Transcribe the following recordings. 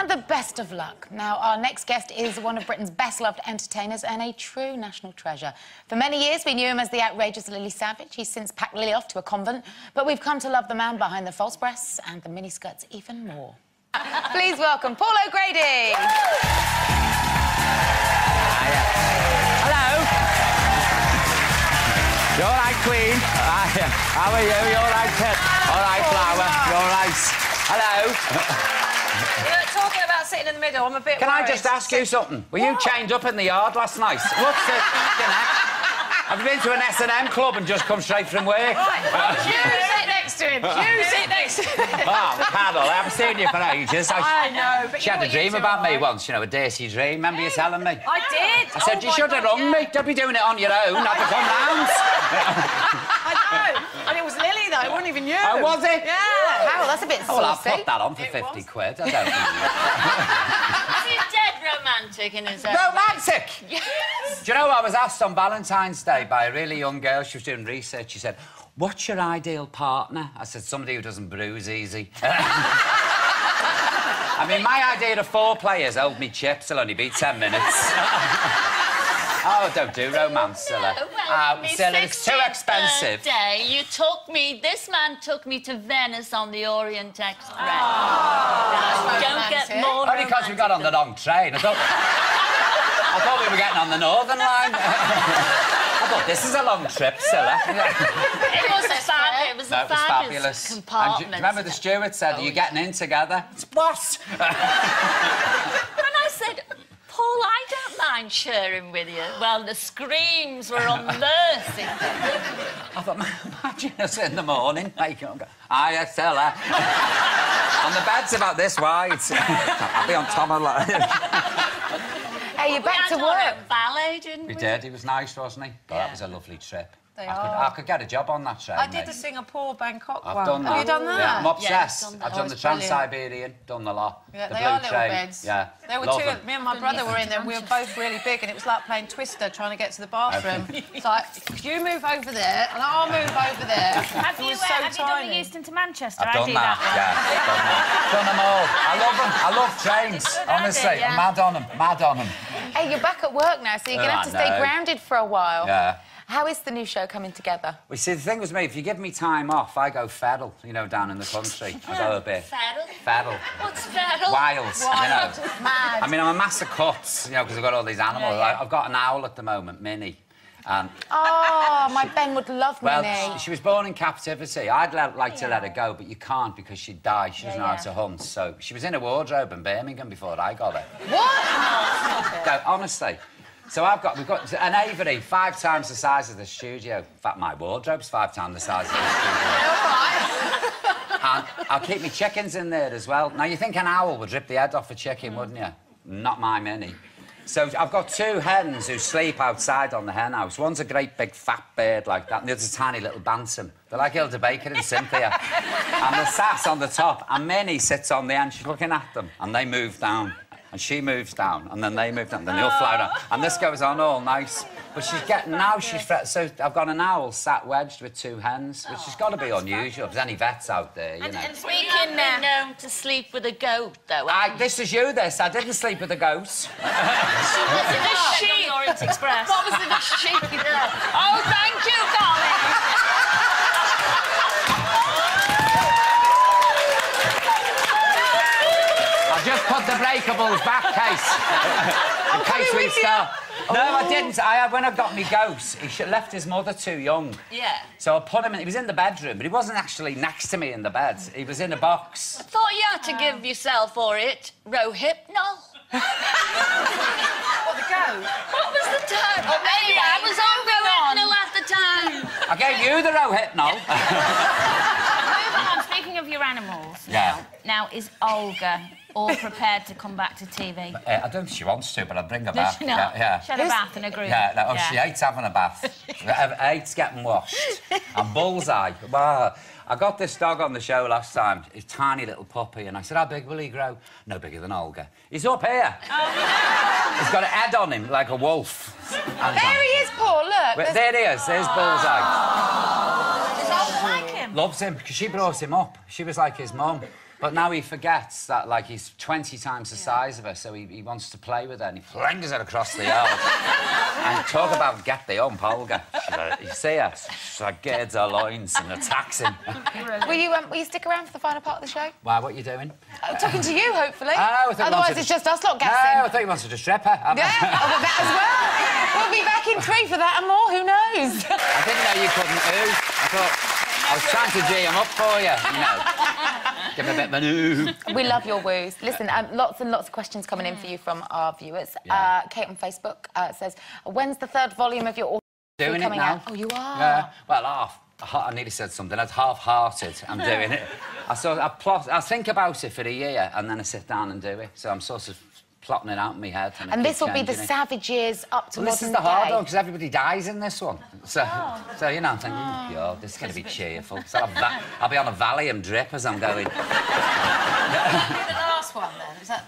And the best of luck. Now, our next guest is one of Britain's best-loved entertainers and a true national treasure. For many years, we knew him as the outrageous Lily Savage. He's since packed Lily off to a convent, but we've come to love the man behind the false breasts and the miniskirts even more. Please welcome Paul OGrady. Hello. You all right, Queen? How are you? You all right, Pip? All right, Flower? You all right? Hello. Talking about sitting in the middle, I'm a bit Can worried. I just ask you something? Were you chained up in the yard last night? What's the... Have you been to an S&M club and just come straight from work? Right, you sit next to him. You sit next to him. Oh, Carol, I haven't seen you for ages. I know, but she had a dream about me once, you know, a dirty dream. Remember you telling me? I did. I said, you should have rung me. Don't be doing it on your own, not to come round. I know. And it was Lily, though. It wasn't even you. Oh, was it? Yeah. Wow, that's a bit saucy. Well, I'll put that on for 50 quid. I don't know. Is he dead romantic in his own Romantic? Yes. Do you know, I was asked on Valentine's Day by a really young girl, she was doing research, she said, what's your ideal partner? I said, somebody who doesn't bruise easy. I mean, my idea of foreplay is hold me chips, it'll only be 10 minutes. Oh, don't do romance, Scylla. Well, Scylla, it's too expensive. This man took me to Venice on the Orient Express. Oh, Don't get more Only because we got on the wrong train. I thought we were getting on the Northern Line. I thought, this is a long trip, Scylla. It was a fabulous compartment. And do you remember the steward said, are you getting in together? What? And I said, Paul, I don't mind sharing with you. Well, the screams were unmercing. I thought, imagine us in the morning, making up, hiya, Scylla. And the bed's about this wide. I'll be on top of that. Hey, you're back to We work. had our ballet, didn't we? We did, he was nice, wasn't he? God, Yeah. that was a lovely trip. They I could get a job on that train, I did mate. the Singapore, Bangkok I've one. done that. Have you done that? Yeah, I'm obsessed. Yeah, I've done the it's brilliant. Trans-Siberian, done the lot. Yeah, the they blue are little train. beds. Yeah, There were love two. them. Me and my brother were in there. We were both really big, and it was like playing Twister, trying to get to the bathroom. It's like, you move over there, and I'll move over there. Have you done the Euston to Manchester? I've done do that. Yeah, done them all. I love them. I love trains. Honestly, yeah. I'm mad on them. Mad on them. Hey, you're back at work now, so you're going to have to stay know. grounded for a while. Yeah. How is the new show coming together? Well, see, the thing was me, if you give me time off, I go feral, you know, down in the country. I go a bit... Feral? Feral. What's feral? Wild, you know. Mad. I mean, I'm a mass of cuts, you know, because I've got all these animals. Yeah. I've got an owl at the moment, Minnie. Oh, my Ben would love Well, Minnie. she was born in captivity. I'd like to let her go, but you can't because she'd die. She doesn't know how to hunt. So she was in a wardrobe in Birmingham before I got her. What? No, honestly. So we've got an aviary 5 times the size of the studio. In fact, my wardrobe's 5 times the size of the studio. And I'll keep my chickens in there as well. Now, you think an owl would rip the head off a chicken, wouldn't you? Not my Minnie. So I've got 2 hens who sleep outside on the hen house. One's a great big fat bird like that, and the other's a tiny little bantam. They're like Hilda Baker and Cynthia. And the sass on the top, and Minnie sits on the end. She's looking at them, and they move down. And she moves down, and then they move down, then they'll fly down. And this goes on all nice. But she's getting... Now she's... So I've got an owl sat wedged with 2 hens, which has got to be unusual. If there's any vets out there, you know. And we have been known to sleep with a goat, though. This is you, this. I didn't sleep with a ghost. Was it a sheep? Orient Express. What was it, a sheep? Oh, thank you, darling. Just put the breakables back, in case we start. No, I didn't. When I got me ghost, he left his mother too young. Yeah. So I put him in... He was in the bedroom, but he wasn't actually next to me in the bed. He was in a box. I thought you had to give yourself for it. Rohypnol. What, the goat? What was the time? Oh, anyway, I was on Rohypnol at the time. I gave you the Rohypnol. Moving on, speaking of your animals now, is Olga all prepared to come back to TV? I don't think she wants to, but I'll bring her back. She had a bath and a groom. She hates having a bath. Hates getting washed. And Bullseye. Wow. I got this dog on the show last time, a tiny little puppy, and I said, how big will he grow? No bigger than Olga. He's up here. Oh, no. He's got a head on him, like a wolf. There he is, Paul, look. There he is, there's Bullseye. Does Olga like him? Loves him, because she brought him up. She was like his mum. But now he forgets that, like, he's 20 times the size of her, so he wants to play with her, and he flings her across the yard. And talk about get the ump, Olga. You see her? She girds her loins and attacks him. Will you stick around for the final part of the show? Why, what are you doing? Talking to you, hopefully. Oh, otherwise it's just us lot guessing. No, I thought you wanted to strip her. Yeah, that as well. We'll be back in 3 for that and more, who knows? I didn't know you couldn't ooh. I thought... I was trying to G him up for you, Give him a bit of an ooh. We love your woos. Listen, lots and lots of questions coming in for you from our viewers. Kate on Facebook says, when's the 3rd volume of your doing coming it now? out? Oh, you are? Yeah. Well, I nearly said something. That's half-hearted. I'm doing it. I think about it for a year and then I sit down and do it. So I'm sort of plotting it out in my head. And this will be the savage years up to modern day. This is the hard one, because everybody dies in this one. So you know, I'm thinking, oh, this is going to be cheerful. So I'll be on a Valium drip as I'm going. The last one, then? Is that...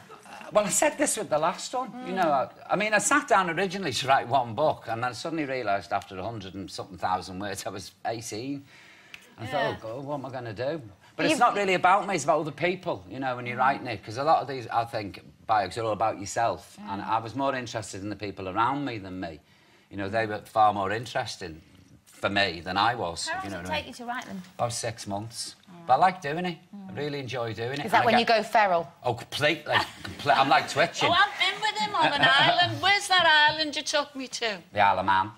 Well, I said this with the last one. You know, I mean, I sat down originally to write one book, and then I suddenly realised after 100-something thousand words I was 18. And I thought, oh, God, what am I going to do? But it's not really about me, it's about other people, you know, when you're writing it. Because a lot of these, I think, biogs are all about yourself. And I was more interested in the people around me than me. You know, they were far more interesting for me than I was. How long does it take you to write them? About 6 months. But I like doing it. I really enjoy doing it. Is that when you go feral? Oh, completely. I'm like twitching. Oh, I've been with him on an island. Where's that island you took me to? The Isle of Man.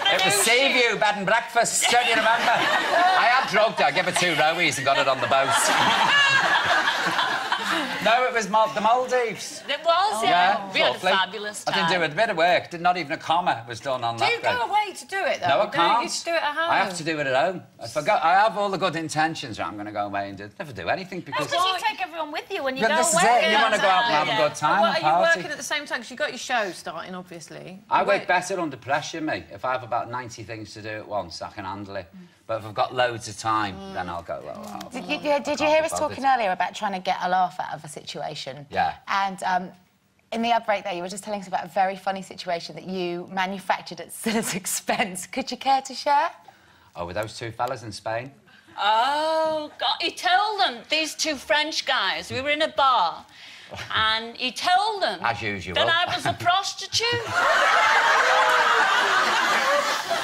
It was Seaview, bed and breakfast, don't you remember? I had drugged her, I gave her 2 rowies and got it on the boat. No, it was the Maldives. It was, yeah. We had a fabulous time. I didn't do a bit of work. Not even a comma was done on that. Do you go away to do it, though? No, I can't. You just do it at home? I have to do it at home. I have all the good intentions. I'm going to go away and never do anything because... That's because you take everyone with you when you go away. This is it. You want to go out and have a good time and party. Are you working at the same time? Because you've got your show starting, obviously. I work better under pressure, mate. If I have about 90 things to do at once, I can handle it. But if I've got loads of time, then I'll go, well... Did you hear us talking earlier about trying to get a laugh out of a situation? Yeah. And in the ad break there, you were just telling us about a very funny situation that you manufactured at Scylla's expense. Could you care to share? Oh, with those 2 fellas in Spain? Oh, God. He told them, these 2 French guys, we were in a bar, and he told them... As usual. ...that I was a prostitute.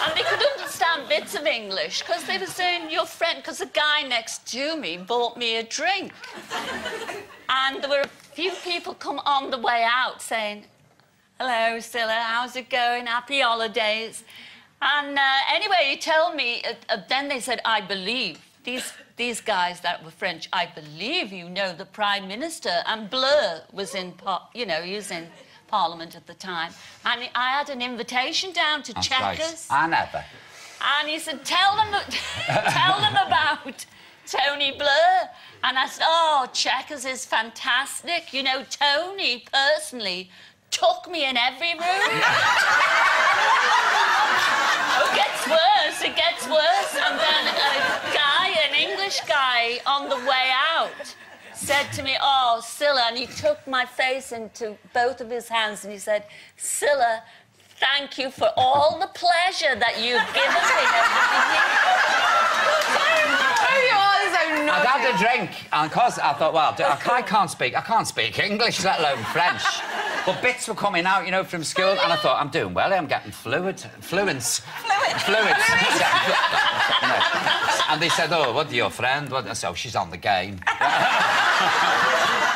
And they could understand bits of English, because they were saying, your friend... Because the guy next to me bought me a drink. And there were a few people come on the way out saying, hello, Scylla, how's it going? Happy holidays. And anyway, he told me, then they said, I believe, these guys that were French, I believe you know the Prime Minister. And Blur was in, he was in Parliament at the time. And I had an invitation down to Chequers. Right. I never. And he said, tell them about Tony Blur. And I said, oh, Chequers is fantastic. You know, Tony, personally, took me in every room. Oh, it gets worse. And then an English guy on the way out said to me, oh, Scylla, and he took my face into both of his hands and he said, Scylla, thank you for all the pleasure that you've given me. I'd had a drink, and because I thought, well, I can't speak English, let alone French. But bits were coming out, you know, from school, and I thought, I'm doing well, I'm getting fluids. And they said, oh, what, your friend? What? So she's on the game.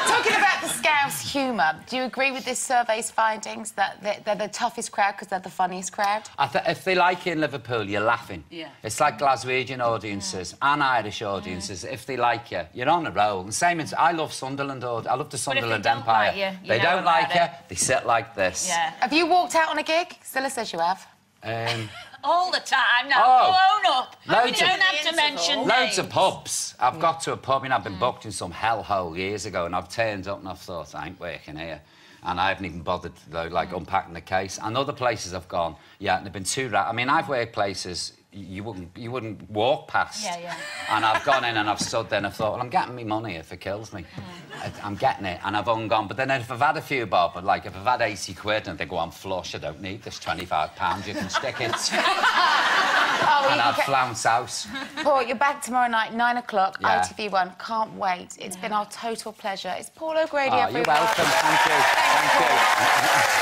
Talking about the Scouse humour, do you agree with this survey's findings that they're the toughest crowd because they're the funniest crowd? If they like you in Liverpool, you're laughing. Yeah. It's like Glaswegian audiences and Irish audiences. If they like you, you're on a roll. And same as I love Sunderland. I love the Sunderland Empire. They don't like you, they sit like this. Yeah. Have you walked out on a gig? Scylla says you have. All the time. Now, own up. You don't have to mention names. Loads of pubs. I've got to a pub, and I've been booked in some hellhole years ago, and I've turned up and I've thought, I ain't working here. And I haven't even bothered, though, like, unpacking the case. And other places I've gone, yeah, and they've been too... I mean, I've worked places you wouldn't walk past. Yeah. And I've gone in and I've stood there and I've thought, well, I'm getting me money if it kills me. I'm getting it, and I've gone. But then if I've had a few bob, like if I've had 80 quid and I think, oh, I'm flush, I don't need this £25, you can stick it. Oh, and I'd flounce house. Paul, you're back tomorrow night, 9 o'clock, Yeah. ITV1. Can't wait. It's been our total pleasure. It's Paul O'Grady, Oh, everyone. you're welcome. Thank you. Thank you.